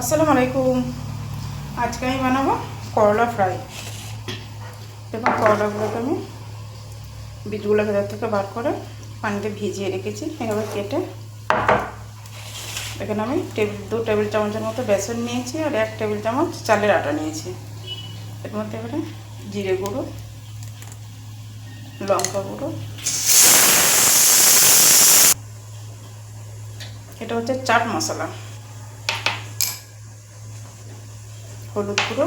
আসসালামু আলাইকুম। আজকে আমি বানাবো করলা ফ্রাই। দেখুন করলাগুলোকে আমি বীজগুলো ভেতর থেকে বার করে পানিতে ভিজিয়ে রেখেছি। এভাবে কেটে এখানে আমি 2 টেবিল চামচের মতো বেসন নিয়েছি আর 1 টেবিল চামচ চালের আটা নিয়েছি। এর মধ্যে এবারে জিরে গুঁড়ো, লঙ্কা গুঁড়ো, এটা হচ্ছে চাট মশলা, হলুদ গুঁড়ো,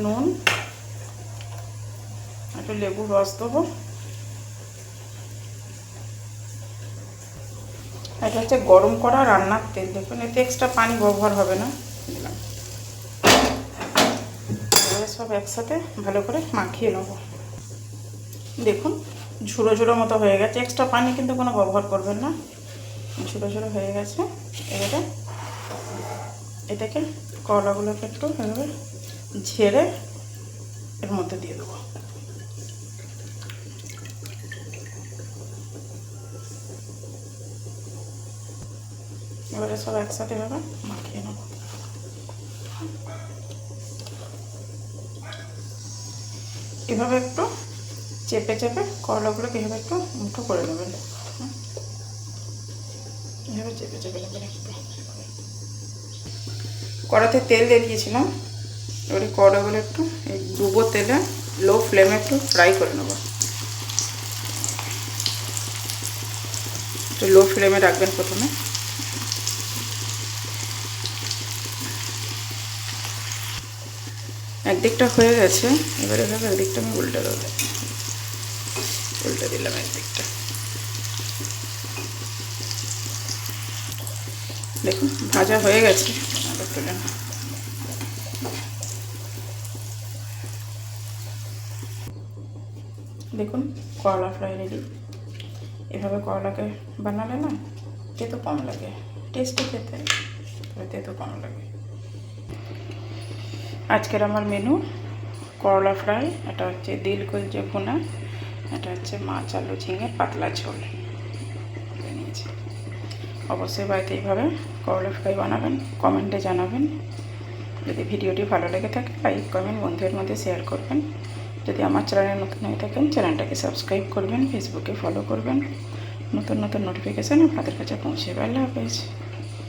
নুন, একটু লেবুর রস দেবো। এটা হচ্ছে গরম করা রান্নার তেল। দেখুন এতে এক্সট্রা পানি ব্যবহার হবে না। দিলাম, এবারে সব একসাথে ভালো করে মাখিয়ে নেব। দেখুন ঝুড়ো ঝুড়ো মতো হয়ে গেছে, এক্সট্রা পানি কিন্তু কোনো ব্যবহার করবেন না। ঝুড়ো ঝুড়ো হয়ে গেছে। এবারে এটাকে করলাগুলোকে একটু এভাবে ঝেড়ে এর মধ্যে দিয়ে দেবো। এবারে সব একসাথে এভাবে মাখিয়ে নেব। এভাবে একটু চেপে চেপে করলাগুলোকে এভাবে একটু মুঠো করে নেবেন। এভাবে চেপে চেপে নেবেন একটু। কড়াতে তেল দিয়ে দিয়েছিলাম। এবারে করলাগুলো একটু এই ডুবো তেলে লো ফ্লেমে একটু ফ্রাই করে নেব। একটু লো ফ্লেমে রাখবেন প্রথমে। একদিকটা হয়ে গেছে, এবারে এভাবে একদিকটা আমি উল্টে দেবো। উল্টে দিলাম একদিকটা। দেখুন ভাজা হয়ে গেছে। তুলে না, দেখুন করলা ফ্রাই রেডি। এভাবে করলাকে বানালে না তেতো কম লাগে, টেস্টি খেতে, তবে তেতো কম লাগে। আজকের আমার মেনু করলা ফ্রাই, এটা হচ্ছে দিল কুলচে ভুনা, এটা হচ্ছে মাছ আলু ঝিঙে পাতলা ঝোল নিয়েছি। অবশ্যই বাড়িতে এইভাবে করলা ফ্রাই বানাবেন, কমেন্টে জানাবেন। যদি ভিডিওটি ভালো লেগে থাকে লাইক কমেন্ট বন্ধুদের মধ্যে শেয়ার করবেন। যদি আমার চ্যানেলে নতুন হয়ে থাকেন চ্যানেলটাকে সাবস্ক্রাইব করবেন, ফেসবুকে ফলো করবেন। নতুন নতুন নোটিফিকেশান আপনাদের কাছে পৌঁছে যাবে। আল্লাহ হাফেজ।